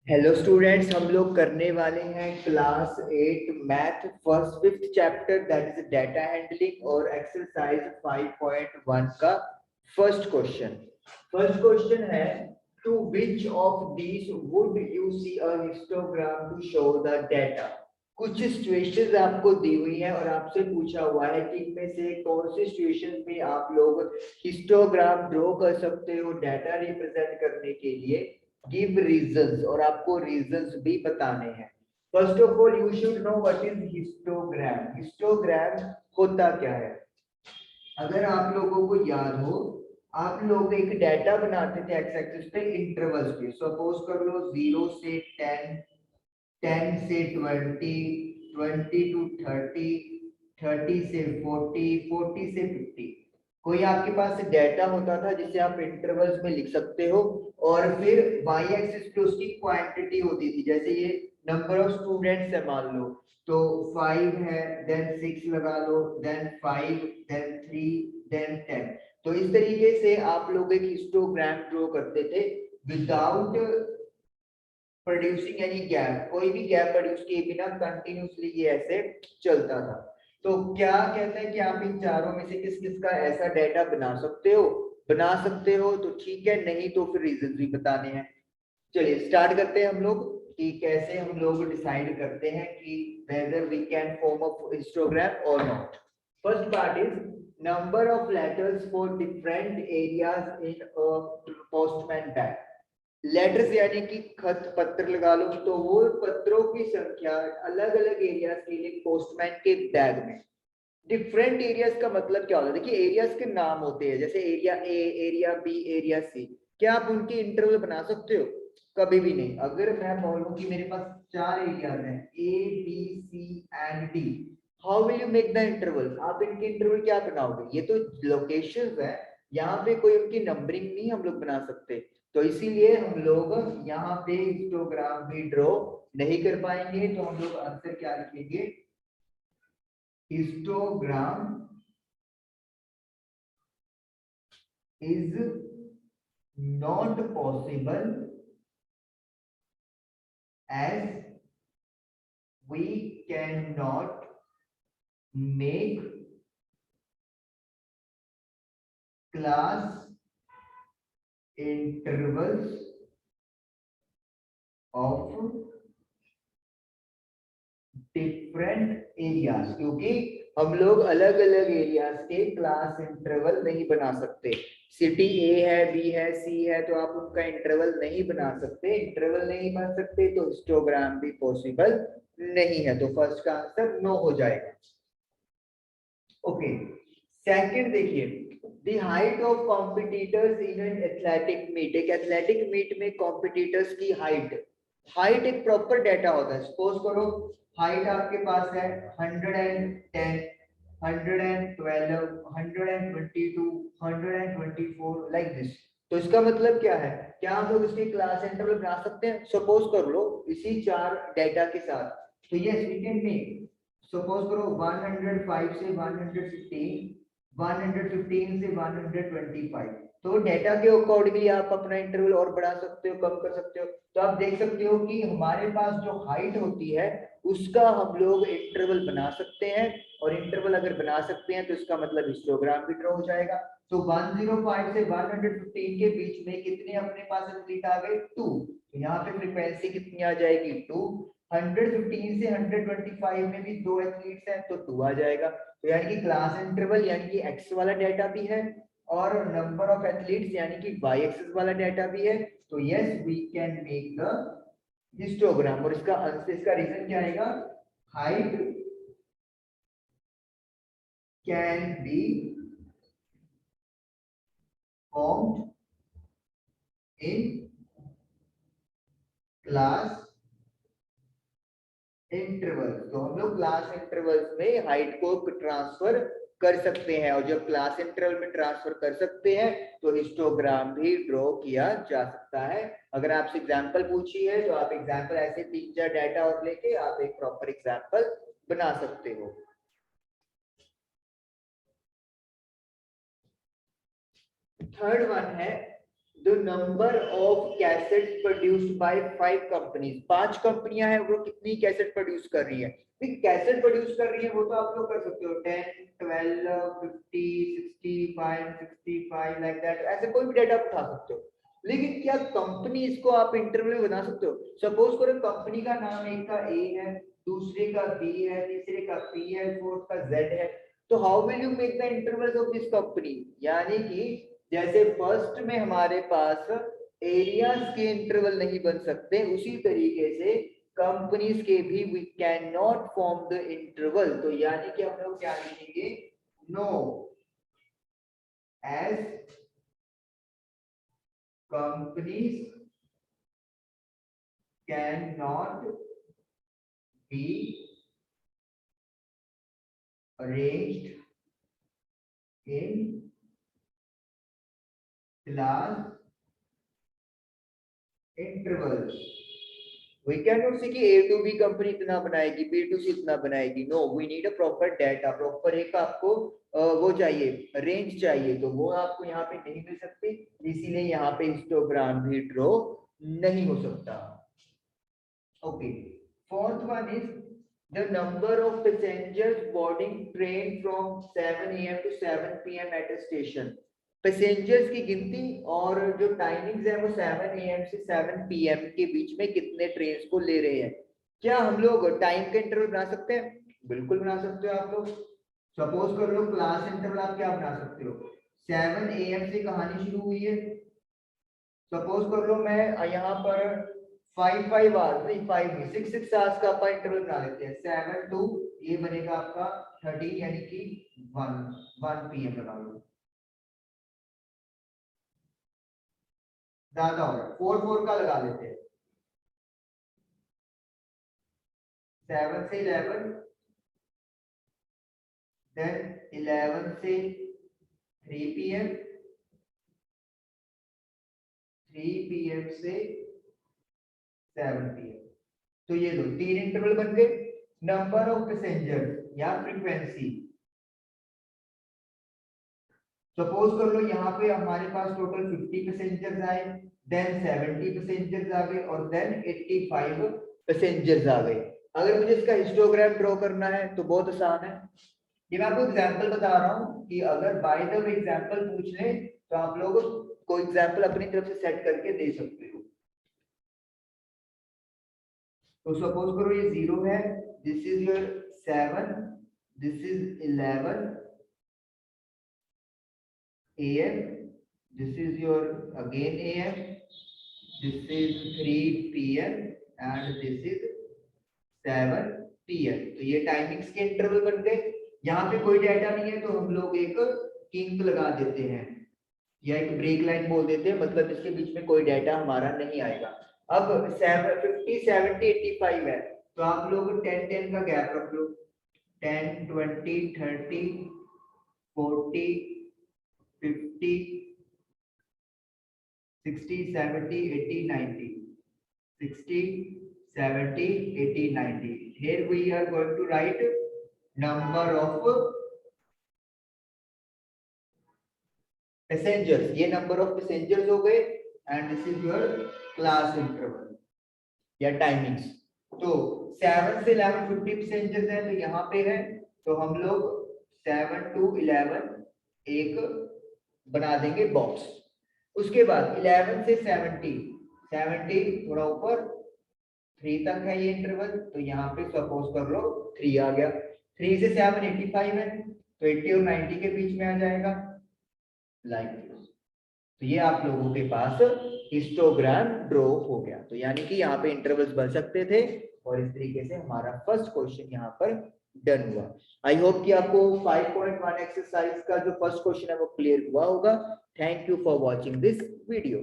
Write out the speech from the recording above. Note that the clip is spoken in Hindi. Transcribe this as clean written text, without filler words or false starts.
हेलो स्टूडेंट्स, हम लोग करने वाले हैं class 8 math first fifth chapter that is data handling और एक्सरसाइज 5.1 का फर्स्ट क्वेश्चन है to which of these would you see a histogram to show the data. कुछ सिचुएशंस आपको दी हुई है और आपसे पूछा हुआ है कि इनमें से कौन सी सिचुएशन में आप लोग हिस्टोग्राम ड्रॉ कर सकते हो डाटा रिप्रेजेंट करने के लिए। गिव रीजंस और आपको रीजंस भी बताने हैं। First of all you should know what is histogram. Histogram होता क्या है? अगर आप लोगों को याद हो, आप लोग एक डाटा बनाते थे एक्स एक्सिस पे इंटरवल्स पे। सपोज कर लो 0 से 10, 10 से 20, 20 टू 30, 30 से 40, 40 से 50। कोई आपके पास डाटा होता था जिसे आप इंटरवल्स में लिख सकते हो और फिर वाई एक्सिस पे उसकी क्वांटिटी होती थी। जैसे ये नंबर ऑफ स्टूडेंट्स है मान लो, तो 5 है, देन 6 लगा लो, देन 5, देन 3, देन 10। तो इस तरीके से आप लोग एक हिस्टोग्राम ड्रॉ करते थे विदाउट प्रोड्यूसिंग एनी गैप। कोई भी गैप प्रोड्यूस किए बिना कंटिन्यूसली ये ऐसे चलता था। तो क्या कहते हैं कि आप इन चारों में से किस किस का ऐसा डाटा बना सकते हो? बना सकते हो तो ठीक है, नहीं तो फिर रीजन भी बताने हैं। चलिए स्टार्ट करते हैं हम लोग कि कैसे हम लोग डिसाइड करते हैं कि whether we can form a histogram or not. First part is number of letters for different areas in a postman bag. Letters यानी कि खत पत्र लगा लो, तो वो पत्रों की संख्या अलग अलग एरियाज के लिए पोस्टमैन के बैग में। डिफरेंट एरियाज का मतलब क्या होता है? देखिए एरियाज के नाम होते हैं, जैसे area A, area B, area C. क्या आप उनके इंटरवल बना सकते हो? कभी भी नहीं। अगर मैं बोलूं कि मेरे पास चार एरियाज हैं A, B, C and D, how will you make the interval? आप इनके इंटरवल क्या बनाओगे? ये तो लोकेशंस है, यहाँ पे कोई उनकी नंबरिंग नहीं हम लोग बना सकते। तो इसीलिए हम लोग यहाँ पे हिस्टोग्राम भी ड्रॉ नहीं कर पाएंगे। तो हम लोग आंसर क्या लिखेंगे? Histogram is not possible as we cannot make class intervals of different areas, क्योंकि हम लोग अलग अलग एरियाज के क्लास इंटरवल नहीं बना सकते। सिटी ए है, बी है, सी है, तो आप उनका इंटरवल नहीं बना सकते। इंटरवल नहीं बना सकते तो हिस्टोग्राम भी पॉसिबल नहीं है। तो फर्स्ट का आंसर नो हो जाएगा। ओके, सेकंड देखिए, the height of competitors in an athletic meet. एक एथलेटिक मीट में कॉम्पिटिटर्स की हाइट, हाइट एक प्रॉपर डाटा होता है। सपोज करो हाइट आपके पास है 110, 112, 122, 124 लाइक दिस। तो इसका मतलब क्या है? क्या हम लोग इसकी क्लास इंटरवल बना सकते हैं? सपोज कर लो इसी चार डाटा के साथ, तो yes we can make. Suppose करो 105 से 115, 115 से 125। तो डेटा के अकॉर्डिंगली आप अपना इंटरवल और बढ़ा सकते हो, कम कर सकते हो। तो आप देख सकते हो कि हमारे पास जो हाइट होती है उसका हम लोग इंटरवल बना सकते हैं। और इंटरवल अगर बना सकते हैं तो इसका मतलब हिस्टोग्राम भी ड्रॉ हो जाएगा। तो 105 से 115 के बीच में कितने अपने पास एथलीट आ गए? 2। तो यहाँ पे फ्रीक्वेंसी कितनी आ जाएगी? 2। 115 से 125 में भी दो एथलीट्स हैं तो 2 आ जाएगा। तो यानी कि क्लास इंटरवल यानी कि एक्स वाला डाटा भी है और नंबर ऑफ एथलीट्स यानी कि वाई एक्सिस वाला डाटा भी है। तो yes we can make the histogram. और इसका आंसर, इसका रीजन क्या आएगा? Height can be formed in class interval. तो हम लोग क्लास इंटरवल्स में हाइट को ट्रांसफर कर सकते हैं, और जब क्लास इंटरवल में ट्रांसफर कर सकते हैं तो हिस्टोग्राम भी ड्रॉ किया जा सकता है। अगर आपसे एग्जांपल पूछी है तो आप एग्जांपल ऐसे 3-4 डाटा और लेके आप एक प्रॉपर एग्जांपल बना सकते हो। थर्ड वन है the number of cassette produced by 5 companies, 5 कंपनियां हैं, वो कितनी कैसेट प्रोड्यूस कर रही है? कैसेट प्रोड्यूस कर रही है वो तो आप लोग कर सकते हो 10, 12, 50, 65, 65 लाइक दैट, ऐसे कोई भी डेटा उठा सकते हो। लेकिन क्या कंपनी इसको आप इंटरवल में बना सकते हो? सपोज करो कंपनी का नाम एक का ए है, दूसरे का बी है, तीसरे का पी है, फोर्थ का जेड है, तो how will you make the intervals of this company? यानी कि जैसे फर्स्ट में हमारे पास एरियाज के इंटरवल नहीं बन सकते, उसी तरीके से कंपनीज के भी we can not form the interval. तो यानी कि हम लोग क्या लिखेंगे? No as companies can not be arranged in class intervals. We cannot say कि A to B कंपनी इतना बनाएगी, B to C इतना बनाएगी। No, we need a proper data, proper एक आपको वो चाहिए, रेंज चाहिए, तो वो आपको यहाँ पे नहीं मिल सकती, इसीलिए यहाँ पे हिस्टोग्राम भी ड्रॉ नहीं हो सकता। Okay, fourth one is the number of passengers boarding train from 7 a.m. to 7 p.m. at a station. Passengers की गिनती और जो टाइमिंग्स है वो 7 AM से 7 PM के बीच में कितने ट्रेन को ले रहे हैं। क्या हम लोग टाइम का इंटरवल बना सकते हैं? बिल्कुल बना सकते हो आप लोग। सपोज कर लो क्लास इंटरवल आप क्या बना सकते हो? 7 AM से कहानी शुरू हुई है, सपोज कर लो मैं यहाँ पर 5 आवर्स नहीं 5 नहीं 6 आवर्स का आप इंटरवल बना लेते हैं। 7 to ये बनेगा आपका 13 यानी कि 1 PM लगा लो, ज्यादा हो रहा है 4 का लगा लेते हैं। 7 से 11, देन 11 से 3 PM, 3 PM से 7 PM। तो ये लो 3 इंटरवल बन गए। नंबर ऑफ पैसेंजर या फ्रीक्वेंसी, सपोज कर लो यहाँ पे हमारे पास टोटल 50 पैसेंजर्स आए, देन 70 पैसेंजर्स आ गए और देन 85 पैसेंजर्स आ गए। अगर मुझे इसका हिस्टोग्राम ड्रॉ करना है तो बहुत आसान है। ये मैं आपको एग्जांपल बता रहा हूँ कि अगर बाय द वे एग्जांपल पूछ ले तो आप लोग कोई एग्जांपल अपनी तरफ से सेट करके दे सकते हो। तो सपोज करो ये 0 है, this is your 7, this is 11 AM, this is your again AM, this is 3 PM and this is 7 PM। तो ये टाइमिंग्स के इंटरवल बन गए। यहाँ पे कोई डाटा नहीं है तो हम लोग एक किंक लगा देते हैं या एक ब्रेक लाइन बोल देते हैं, मतलब इसके बीच में कोई डाटा हमारा नहीं आएगा। अब 50, 70, 85 है तो आप लोग 10 का गैप रख लो, 10, 20, 30, 40, 50, 60, 70, 80, 90, 60, 70, 80, 90. Here we are going to write number of passengers. ये number of passengers हो गए and this is your class interval या timings। तो 7 से 11 50 passengers हैं तो यहाँ पे है, तो हम लोग 7 to 11 एक बना देंगे बॉक्स। उसके बाद 11 से 70, 70 थोड़ा ऊपर 3 तक है ये इंटरवल, तो यहाँ पे सपोज कर लो 3 आ गया। 3 से 7 85 है तो 80 और 90 के बीच में आ जाएगा लाइक दिस। तो ये आप लोगों के पास हिस्टोग्राम ड्रॉ हो गया। तो यानी कि यहाँ पे इंटरवल्स बन सकते थे और इस तरीके से हमारा फर्स्ट क्वेश्चन यहाँ पर डन हुआ। आई होप कि आपको 5.1 एक्सरसाइज का जो फर्स्ट क्वेश्चन है वो क्लियर हुआ होगा। Thank you for watching this video.